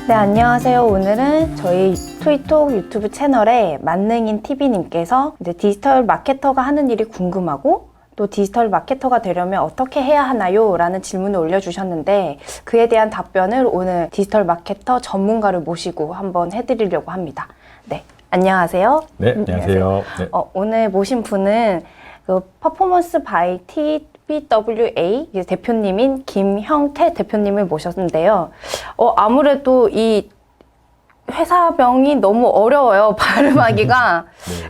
네, 안녕하세요. 오늘은 저희 토이톡 유튜브 채널에 만능인 TV님께서 이제 디지털 마케터가 하는 일이 궁금하고 또 디지털 마케터가 되려면 어떻게 해야 하나요? 라는 질문을 올려주셨는데 그에 대한 답변을 오늘 디지털 마케터 전문가를 모시고 한번 해드리려고 합니다. 네, 안녕하세요. 네, 안녕하세요. 네. 오늘 모신 분은 그 퍼포먼스 바이 TBWA 대표님인 김형태 대표님을 모셨는데요. 아무래도 이 회사명이 너무 어려워요. 발음하기가.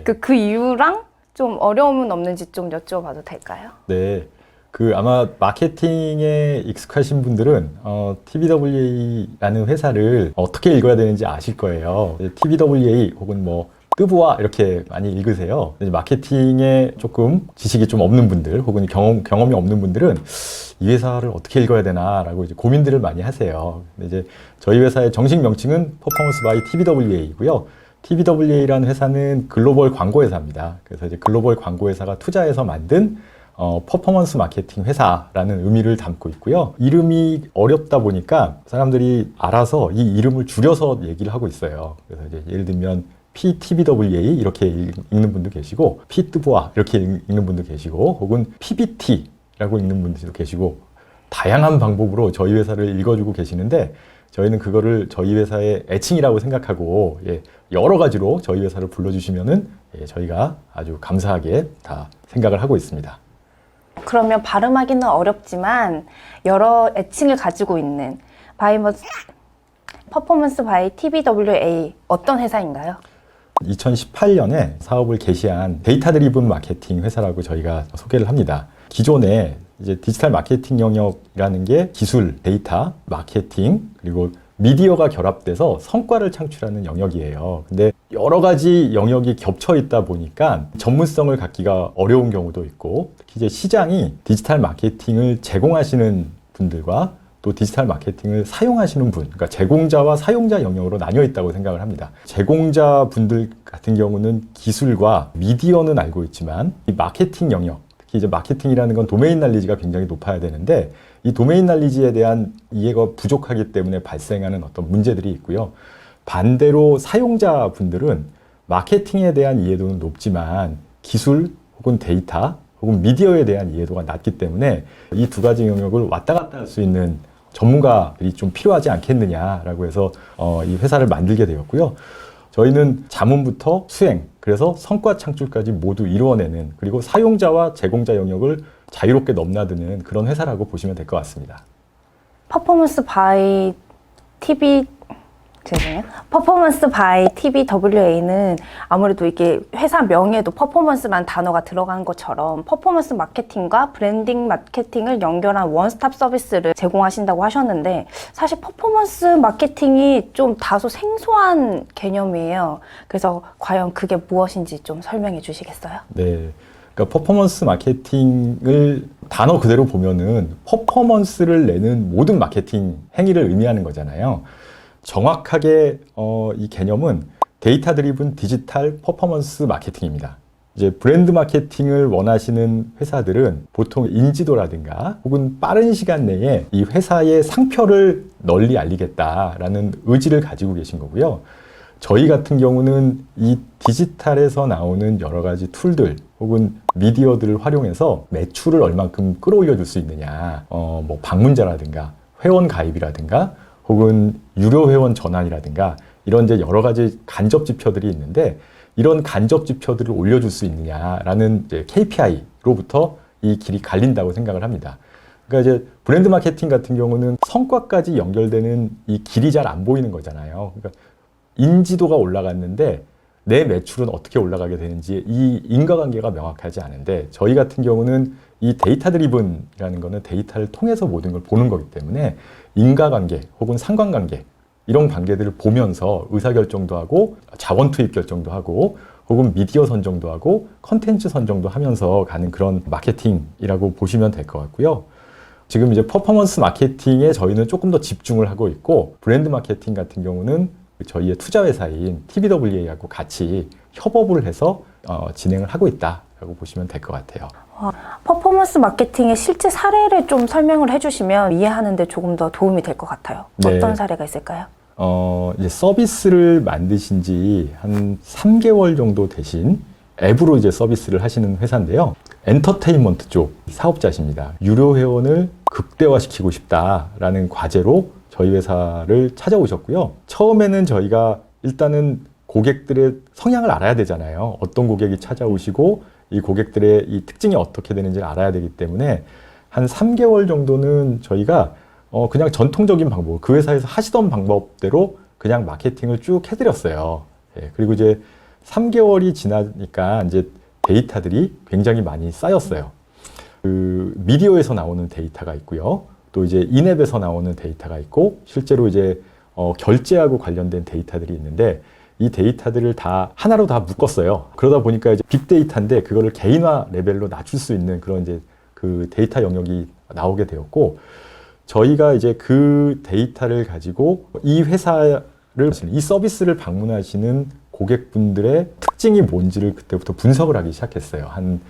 네. 그 이유랑 좀 어려움은 없는지 좀 여쭤봐도 될까요? 네. 아마 마케팅에 익숙하신 분들은 TBWA라는 회사를 어떻게 읽어야 되는지 아실 거예요. TBWA 혹은 뭐 뜨부와 이렇게 많이 읽으세요. 마케팅에 조금 지식이 좀 없는 분들 혹은 경험이 없는 분들은 이 회사를 어떻게 읽어야 되나라고 이제 고민들을 많이 하세요. 근데 이제 저희 회사의 정식 명칭은 퍼포먼스 바이 TBWA이고요. TBWA라는 회사는 글로벌 광고 회사입니다. 그래서 이제 글로벌 광고 회사가 투자해서 만든 퍼포먼스 마케팅 회사라는 의미를 담고 있고요. 이름이 어렵다 보니까 사람들이 알아서 이 이름을 줄여서 얘기를 하고 있어요. 그래서 이제 예를 들면 PTBWA 이렇게 읽는 분도 계시고 PTBWA 이렇게 읽는 분도 계시고 혹은 PBT라고 읽는 분들도 계시고 다양한 방법으로 저희 회사를 읽어주고 계시는데 저희는 그거를 저희 회사의 애칭이라고 생각하고 여러 가지로 저희 회사를 불러주시면은 저희가 아주 감사하게 다 생각을 하고 있습니다. 그러면 발음하기는 어렵지만 여러 애칭을 가지고 있는 퍼포먼스 바이 TBWA 어떤 회사인가요? 2018년에 사업을 개시한 데이터 드리븐 마케팅 회사라고 저희가 소개를 합니다. 기존에 이제 디지털 마케팅 영역이라는 게 기술, 데이터, 마케팅, 그리고 미디어가 결합돼서 성과를 창출하는 영역이에요. 근데 여러 가지 영역이 겹쳐 있다 보니까 전문성을 갖기가 어려운 경우도 있고, 특히 이제 시장이 디지털 마케팅을 제공하시는 분들과 또 디지털 마케팅을 사용하시는 분, 그러니까 제공자와 사용자 영역으로 나뉘어 있다고 생각을 합니다. 제공자 분들 같은 경우는 기술과 미디어는 알고 있지만 이 마케팅 영역, 특히 이제 마케팅이라는 건 도메인 날리지가 굉장히 높아야 되는데 이 도메인 날리지에 대한 이해가 부족하기 때문에 발생하는 어떤 문제들이 있고요. 반대로 사용자 분들은 마케팅에 대한 이해도는 높지만 기술 혹은 데이터 혹은 미디어에 대한 이해도가 낮기 때문에 이 두 가지 영역을 왔다 갔다 할 수 있는 전문가들이 좀 필요하지 않겠느냐라고 해서 이 회사를 만들게 되었고요. 저희는 자문부터 수행, 그래서 성과 창출까지 모두 이루어내는, 그리고 사용자와 제공자 영역을 자유롭게 넘나드는 그런 회사라고 보시면 될 것 같습니다. 퍼포먼스 바이 TBWA는 아무래도 이게 회사 명에도 퍼포먼스란 단어가 들어간 것처럼 퍼포먼스 마케팅과 브랜딩 마케팅을 연결한 원스톱 서비스를 제공하신다고 하셨는데 사실 퍼포먼스 마케팅이 좀 다소 생소한 개념이에요. 그래서 과연 그게 무엇인지 좀 설명해 주시겠어요? 네. 그러니까 퍼포먼스 마케팅을 단어 그대로 보면은 퍼포먼스를 내는 모든 마케팅 행위를 의미하는 거잖아요. 정확하게 이 개념은 데이터 드리븐 디지털 퍼포먼스 마케팅입니다. 이제 브랜드 마케팅을 원하시는 회사들은 보통 인지도라든가 혹은 빠른 시간 내에 이 회사의 상표를 널리 알리겠다라는 의지를 가지고 계신 거고요. 저희 같은 경우는 이 디지털에서 나오는 여러 가지 툴들 혹은 미디어들을 활용해서 매출을 얼만큼 끌어올려 줄 수 있느냐, 뭐 방문자라든가 회원 가입이라든가 혹은 유료 회원 전환이라든가 이런 이제 여러 가지 간접 지표들이 있는데 이런 간접 지표들을 올려줄 수 있느냐라는 이제 KPI로부터 이 길이 갈린다고 생각을 합니다. 그러니까 이제 브랜드 마케팅 같은 경우는 성과까지 연결되는 이 길이 잘 안 보이는 거잖아요. 그러니까 인지도가 올라갔는데 내 매출은 어떻게 올라가게 되는지 이 인과관계가 명확하지 않은데 저희 같은 경우는 이 데이터 드리븐이라는 거는 데이터를 통해서 모든 걸 보는 거기 때문에 인과관계 혹은 상관관계 이런 관계들을 보면서 의사결정도 하고 자원 투입 결정도 하고 혹은 미디어 선정도 하고 컨텐츠 선정도 하면서 가는 그런 마케팅이라고 보시면 될 것 같고요. 지금 이제 퍼포먼스 마케팅에 저희는 조금 더 집중을 하고 있고 브랜드 마케팅 같은 경우는 저희의 투자 회사인 TBWA하고 같이 협업을 해서 진행을 하고 있다라고 보시면 될 것 같아요. 퍼포먼스 마케팅의 실제 사례를 좀 설명을 해주시면 이해하는 데 조금 더 도움이 될 것 같아요. 네. 어떤 사례가 있을까요? 이제 서비스를 만드신 지 한 3개월 정도 되신 앱으로 이제 서비스를 하시는 회사인데요. 엔터테인먼트 쪽 사업자십니다. 유료 회원을 극대화시키고 싶다라는 과제로 저희 회사를 찾아오셨고요. 처음에는 저희가 일단은 고객들의 성향을 알아야 되잖아요. 어떤 고객이 찾아오시고 이 고객들의 이 특징이 어떻게 되는지를 알아야 되기 때문에 한 3개월 정도는 저희가 그냥 전통적인 방법, 그 회사에서 하시던 방법대로 그냥 마케팅을 쭉 해드렸어요. 예, 그리고 이제 3개월이 지나니까 이제 데이터들이 굉장히 많이 쌓였어요. 그 미디어에서 나오는 데이터가 있고요. 또 이제 인앱에서 나오는 데이터가 있고, 실제로 이제 결제하고 관련된 데이터들이 있는데, 이 데이터들을 다 하나로 다 묶었어요. 그러다 보니까 이제 빅데이터인데 그거를 개인화 레벨로 낮출 수 있는 그런 이제 그 데이터 영역이 나오게 되었고, 저희가 이제 그 데이터를 가지고 이 회사를, 이 서비스를 방문하시는 고객분들의 특징이 뭔지를 그때부터 분석을 하기 시작했어요. 한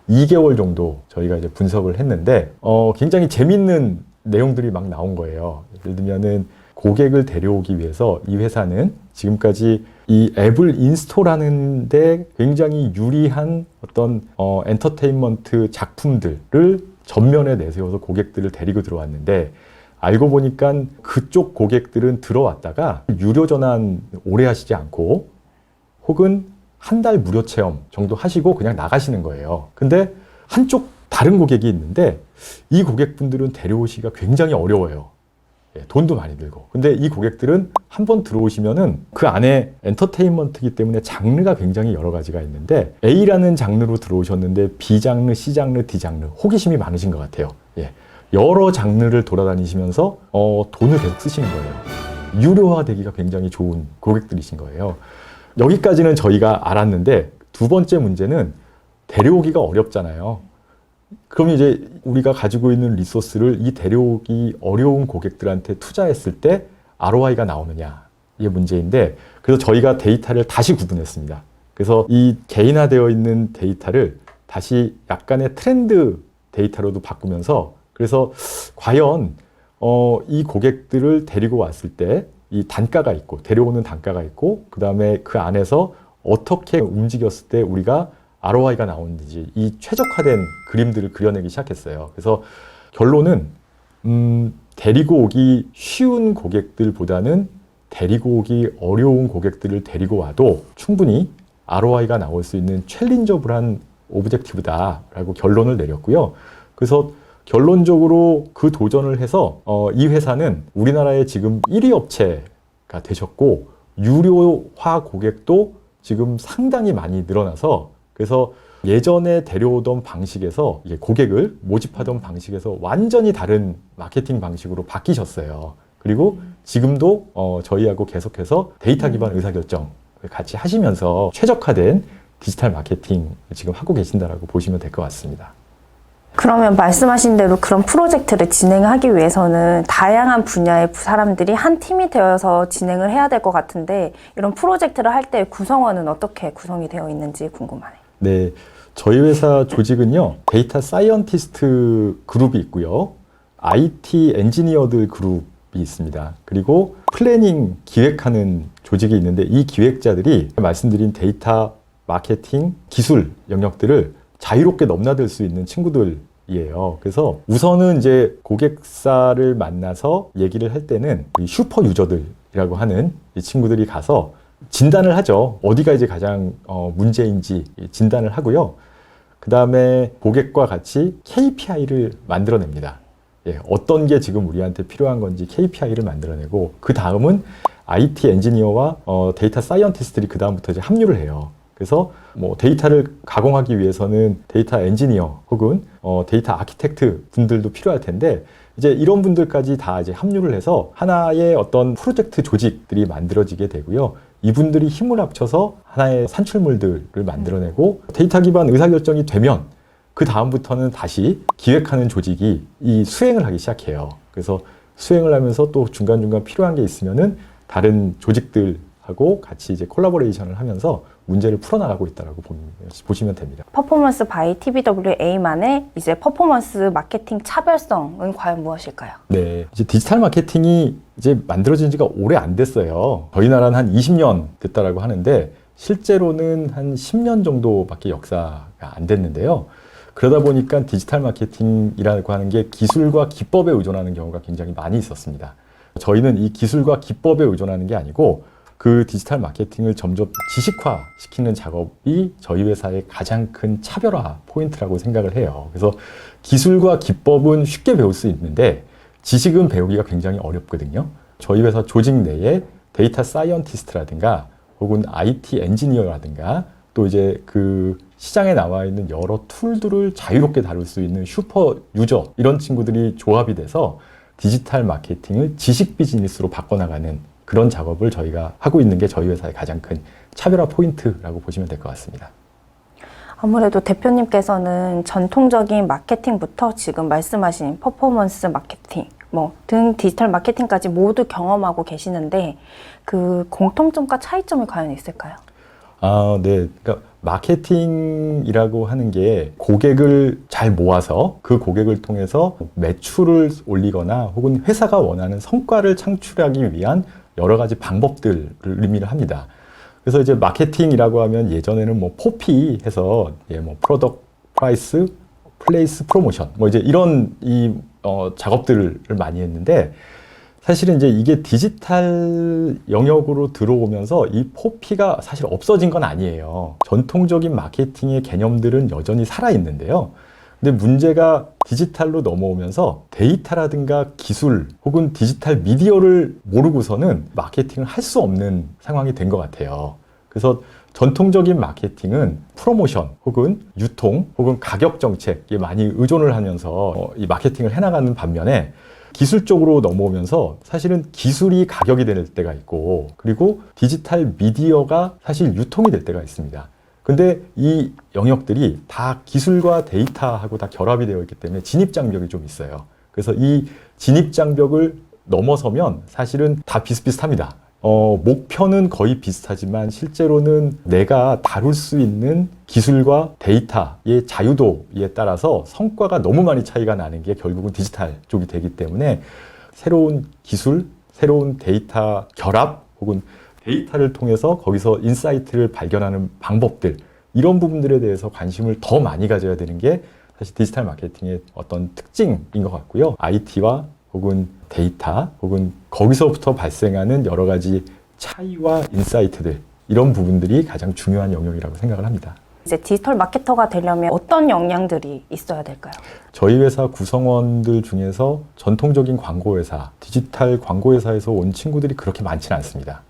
2개월 정도 저희가 이제 분석을 했는데, 굉장히 재밌는 내용들이 막 나온 거예요. 예를 들면은 고객을 데려오기 위해서 이 회사는 지금까지 이 앱을 인스톨하는데 굉장히 유리한 어떤 엔터테인먼트 작품들을 전면에 내세워서 고객들을 데리고 들어왔는데, 알고 보니까 그쪽 고객들은 들어왔다가 유료 전환 오래 하시지 않고 혹은 한 달 무료 체험 정도 하시고 그냥 나가시는 거예요. 근데 한쪽 다른 고객이 있는데 이 고객분들은 데려오시기가 굉장히 어려워요. 예, 돈도 많이 들고. 근데 이 고객들은 한번 들어오시면은 그 안에 엔터테인먼트이기 때문에 장르가 굉장히 여러 가지가 있는데, A라는 장르로 들어오셨는데 B 장르, C 장르, D 장르, 호기심이 많으신 것 같아요. 예, 여러 장르를 돌아다니시면서 돈을 계속 쓰시는 거예요. 유료화 되기가 굉장히 좋은 고객들이신 거예요. 여기까지는 저희가 알았는데, 두 번째 문제는 데려오기가 어렵잖아요. 그럼 이제 우리가 가지고 있는 리소스를 이 데려오기 어려운 고객들한테 투자했을 때 ROI가 나오느냐, 이게 문제인데, 그래서 저희가 데이터를 다시 구분했습니다. 그래서 이 개인화되어 있는 데이터를 다시 약간의 트렌드 데이터로도 바꾸면서, 그래서 과연 이 고객들을 데리고 왔을 때 이 단가가 있고, 데려오는 단가가 있고, 그 다음에 그 안에서 어떻게 움직였을 때 우리가 ROI가 나오는지, 이 최적화된 그림들을 그려내기 시작했어요. 그래서 결론은 데리고 오기 쉬운 고객들보다는 데리고 오기 어려운 고객들을 데리고 와도 충분히 ROI가 나올 수 있는 챌린저블한 오브젝티브다라고 결론을 내렸고요. 그래서 결론적으로 그 도전을 해서 이 회사는 우리나라의 지금 1위 업체가 되셨고, 유료화 고객도 지금 상당히 많이 늘어나서, 그래서 예전에 데려오던 방식에서, 고객을 모집하던 방식에서 완전히 다른 마케팅 방식으로 바뀌셨어요. 그리고 지금도 저희하고 계속해서 데이터 기반 의사결정을 같이 하시면서 최적화된 디지털 마케팅을 지금 하고 계신다라고 보시면 될 것 같습니다. 그러면 말씀하신 대로 그런 프로젝트를 진행하기 위해서는 다양한 분야의 사람들이 한 팀이 되어서 진행을 해야 될 것 같은데, 이런 프로젝트를 할 때 구성원은 어떻게 구성이 되어 있는지 궁금하네요. 네, 저희 회사 조직은요, 데이터 사이언티스트 그룹이 있고요, IT 엔지니어들 그룹이 있습니다. 그리고 플래닝, 기획하는 조직이 있는데, 이 기획자들이 말씀드린 데이터 마케팅 기술 영역들을 자유롭게 넘나들 수 있는 친구들이에요. 그래서 우선은 이제 고객사를 만나서 얘기를 할 때는 이 슈퍼 유저들이라고 하는 이 친구들이 가서 진단을 하죠. 어디가 이제 가장 문제인지 진단을 하고요. 그 다음에 고객과 같이 KPI를 만들어냅니다. 예, 어떤 게 지금 우리한테 필요한 건지 KPI를 만들어내고, 그 다음은 IT 엔지니어와 데이터 사이언티스트들이 그 다음부터 이제 합류를 해요. 그래서 뭐 데이터를 가공하기 위해서는 데이터 엔지니어 혹은 데이터 아키텍트 분들도 필요할 텐데, 이제 이런 분들까지 다 이제 합류를 해서 하나의 어떤 프로젝트 조직들이 만들어지게 되고요. 이분들이 힘을 합쳐서 하나의 산출물들을 만들어내고, 데이터 기반 의사결정이 되면 그 다음부터는 다시 기획하는 조직이 이 수행을 하기 시작해요. 그래서 수행을 하면서 또 중간중간 필요한 게 있으면은 다른 조직들하고 하고 같이 이제 콜라보레이션을 하면서 문제를 풀어나가고 있다라고 보시면 됩니다. 퍼포먼스 바이 TBWA만의 이제 퍼포먼스 마케팅 차별성은 과연 무엇일까요? 네, 이제 디지털 마케팅이 이제 만들어진 지가 오래 안 됐어요. 저희 나라는 한 20년 됐다라고 하는데 실제로는 한 10년 정도밖에 역사가 안 됐는데요. 그러다 보니까 디지털 마케팅이라고 하는 게 기술과 기법에 의존하는 경우가 굉장히 많이 있었습니다. 저희는 이 기술과 기법에 의존하는 게 아니고 그 디지털 마케팅을 점점 지식화시키는 작업이 저희 회사의 가장 큰 차별화 포인트라고 생각을 해요. 그래서 기술과 기법은 쉽게 배울 수 있는데 지식은 배우기가 굉장히 어렵거든요. 저희 회사 조직 내에 데이터 사이언티스트라든가 혹은 IT 엔지니어라든가 또 이제 그 시장에 나와 있는 여러 툴들을 자유롭게 다룰 수 있는 슈퍼 유저 이런 친구들이 조합이 돼서 디지털 마케팅을 지식 비즈니스로 바꿔나가는 그런 작업을 저희가 하고 있는 게 저희 회사의 가장 큰 차별화 포인트라고 보시면 될 것 같습니다. 아무래도 대표님께서는 전통적인 마케팅부터 지금 말씀하신 퍼포먼스 마케팅 등 디지털 마케팅까지 모두 경험하고 계시는데 그 공통점과 차이점이 과연 있을까요? 네. 그러니까 마케팅이라고 하는 게 고객을 잘 모아서 그 고객을 통해서 매출을 올리거나 혹은 회사가 원하는 성과를 창출하기 위한 여러 가지 방법들을 의미를 합니다. 그래서 이제 마케팅이라고 하면 예전에는 뭐 포피 해서 뭐 프로덕트, 프라이스, 플레이스, 프로모션 이제 이런 작업들을 많이 했는데 사실은 이제 이게 디지털 영역으로 들어오면서 이 포피가 사실 없어진 건 아니에요. 전통적인 마케팅의 개념들은 여전히 살아있는데요. 근데 문제가 디지털로 넘어오면서 데이터라든가 기술 혹은 디지털 미디어를 모르고서는 마케팅을 할 수 없는 상황이 된 것 같아요. 그래서 전통적인 마케팅은 프로모션 혹은 유통 혹은 가격 정책에 많이 의존을 하면서 이 마케팅을 해나가는 반면에 기술적으로 넘어오면서 사실은 기술이 가격이 될 때가 있고 그리고 디지털 미디어가 사실 유통이 될 때가 있습니다. 근데 이 영역들이 다 기술과 데이터하고 다 결합이 되어 있기 때문에 진입장벽이 좀 있어요. 그래서 이 진입장벽을 넘어서면 사실은 다 비슷비슷합니다. 목표는 거의 비슷하지만 실제로는 내가 다룰 수 있는 기술과 데이터의 자유도에 따라서 성과가 너무 많이 차이가 나는 게 결국은 디지털 쪽이 되기 때문에 새로운 기술, 새로운 데이터 결합 혹은 데이터를 통해서 거기서 인사이트를 발견하는 방법들 이런 부분들에 대해서 관심을 더 많이 가져야 되는 게 사실 디지털 마케팅의 어떤 특징인 것 같고요. IT와 혹은 데이터 혹은 거기서부터 발생하는 여러 가지 차이와 인사이트들 이런 부분들이 가장 중요한 영역이라고 생각을 합니다. 이제 디지털 마케터가 되려면 어떤 역량들이 있어야 될까요? 저희 회사 구성원들 중에서 전통적인 광고회사, 디지털 광고회사에서 온 친구들이 그렇게 많지는 않습니다.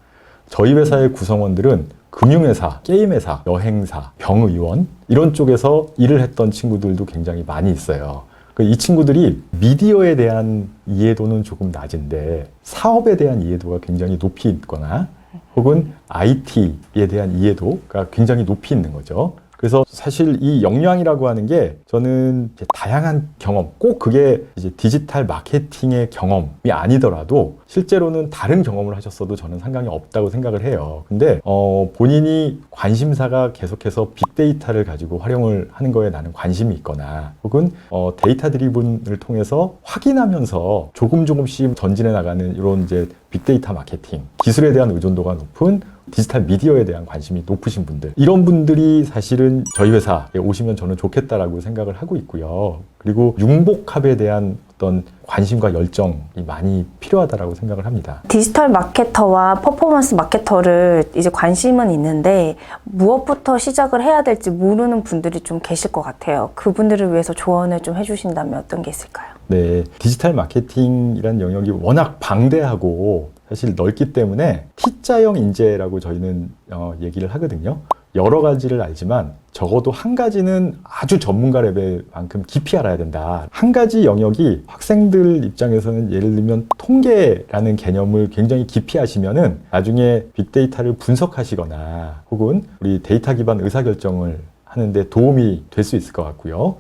저희 회사의 구성원들은 금융회사, 게임회사, 여행사, 병의원 이런 쪽에서 일을 했던 친구들도 굉장히 많이 있어요. 이 친구들이 미디어에 대한 이해도는 조금 낮은데 사업에 대한 이해도가 굉장히 높이 있거나 혹은 IT에 대한 이해도가 굉장히 높이 있는 거죠. 그래서 사실 이 역량이라고 하는 게 저는 이제 다양한 경험, 꼭 그게 이제 디지털 마케팅의 경험이 아니더라도 실제로는 다른 경험을 하셨어도 저는 상관이 없다고 생각을 해요. 근데 본인이 관심사가 계속해서 빅데이터를 가지고 활용을 하는 거에 나는 관심이 있거나 혹은 데이터 드리븐을 통해서 확인하면서 조금씩 전진해 나가는 이런 이제 빅데이터 마케팅, 기술에 대한 의존도가 높은 디지털 미디어에 대한 관심이 높으신 분들 이런 분들이 사실은 저희 회사에 오시면 저는 좋겠다라고 생각을 하고 있고요. 그리고 융복합에 대한 어떤 관심과 열정이 많이 필요하다라고 생각을 합니다. 디지털 마케터와 퍼포먼스 마케터를 이제 관심은 있는데 무엇부터 시작을 해야 될지 모르는 분들이 좀 계실 것 같아요. 그분들을 위해서 조언을 좀 해주신다면 어떤 게 있을까요? 네, 디지털 마케팅이라는 영역이 워낙 방대하고 사실 넓기 때문에 T자형 인재라고 저희는 얘기를 하거든요. 여러 가지를 알지만 적어도 한 가지는 아주 전문가 레벨만큼 깊이 알아야 된다. 한 가지 영역이 학생들 입장에서는 예를 들면 통계라는 개념을 굉장히 깊이 하시면은 나중에 빅데이터를 분석하시거나 혹은 우리 데이터 기반 의사결정을 하는데 도움이 될 수 있을 것 같고요.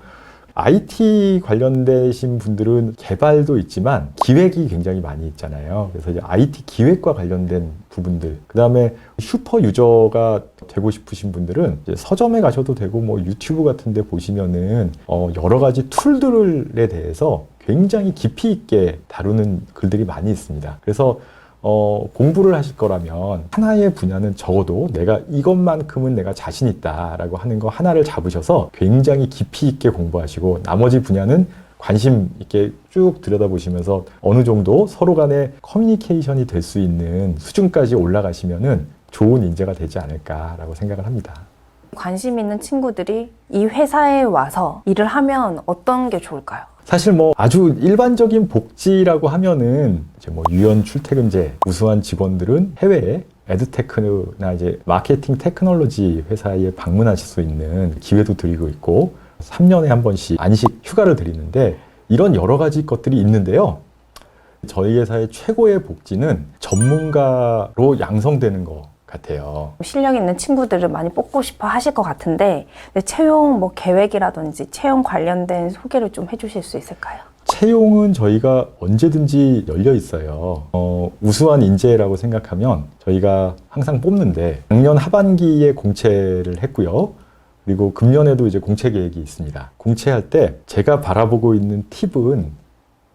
IT 관련되신 분들은 개발도 있지만 기획이 굉장히 많이 있잖아요. 그래서 이제 IT 기획과 관련된 부분들, 그 다음에 슈퍼 유저가 되고 싶으신 분들은 이제 서점에 가셔도 되고 뭐 유튜브 같은 데 보시면은 여러 가지 툴들에 대해서 굉장히 깊이 있게 다루는 글들이 많이 있습니다. 그래서 공부를 하실 거라면 하나의 분야는 적어도 내가 이것만큼은 내가 자신 있다라고 하는 거 하나를 잡으셔서 굉장히 깊이 있게 공부하시고 나머지 분야는 관심 있게 쭉 들여다보시면서 어느 정도 서로 간에 커뮤니케이션이 될 수 있는 수준까지 올라가시면은 좋은 인재가 되지 않을까라고 생각을 합니다. 관심 있는 친구들이 이 회사에 와서 일을 하면 어떤 게 좋을까요? 사실 뭐 아주 일반적인 복지라고 하면은 이제 뭐 유연 출퇴근제, 우수한 직원들은 해외에 에드테크나 이제 마케팅 테크놀로지 회사에 방문하실 수 있는 기회도 드리고 있고 3년에 한 번씩 안식 휴가를 드리는데 이런 여러 가지 것들이 있는데요. 저희 회사의 최고의 복지는 전문가로 양성되는 것 같아요. 실력 있는 친구들을 많이 뽑고 싶어 하실 것 같은데 채용 뭐 계획이라든지 채용 관련된 소개를 좀 해주실 수 있을까요? 채용은 저희가 언제든지 열려 있어요. 우수한 인재라고 생각하면 저희가 항상 뽑는데 작년 하반기에 공채를 했고요. 그리고 금년에도 이제 공채 계획이 있습니다. 공채할 때 제가 바라보고 있는 팁은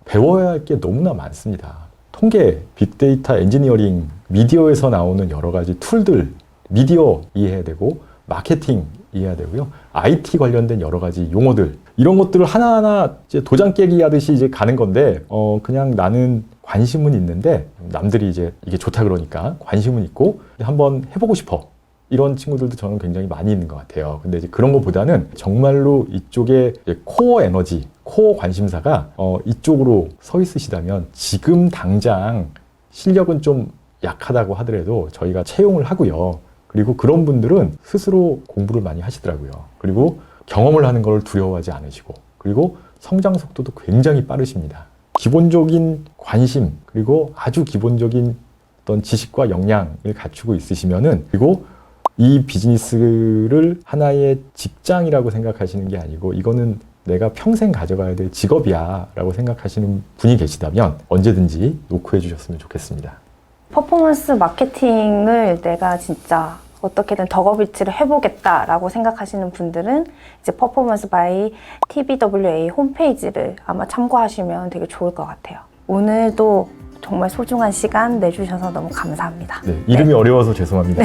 배워야 할 게 너무나 많습니다. 통계, 빅데이터, 엔지니어링, 미디어에서 나오는 여러 가지 툴들, 미디어 이해해야 되고 마케팅 이해해야 되고요. IT 관련된 여러 가지 용어들 이런 것들을 하나하나 이제 도장 깨기 하듯이 이제 가는 건데 그냥 나는 관심은 있는데 남들이 이제 이게 좋다 그러니까 관심은 있고 한번 해보고 싶어. 이런 친구들도 저는 굉장히 많이 있는 것 같아요. 근데 이제 그런 것보다는 정말로 이쪽에 코어 에너지, 코어 관심사가 이쪽으로 서 있으시다면 지금 당장 실력은 좀 약하다고 하더라도 저희가 채용을 하고요. 그리고 그런 분들은 스스로 공부를 많이 하시더라고요. 그리고 경험을 하는 걸 두려워하지 않으시고 그리고 성장 속도도 굉장히 빠르십니다. 기본적인 관심 그리고 아주 기본적인 어떤 지식과 역량을 갖추고 있으시면은 그리고 이 비즈니스를 하나의 직장이라고 생각하시는 게 아니고 이거는 내가 평생 가져가야 될 직업이야 라고 생각하시는 분이 계시다면 언제든지 노크해 주셨으면 좋겠습니다. 퍼포먼스 마케팅을 내가 진짜 어떻게든 덕업일치를 해보겠다라고 생각하시는 분들은 이제 퍼포먼스 바이 TBWA 홈페이지를 아마 참고하시면 되게 좋을 것 같아요. 오늘도 정말 소중한 시간 내주셔서 너무 감사합니다. 네, 이름이 어려워서 죄송합니다.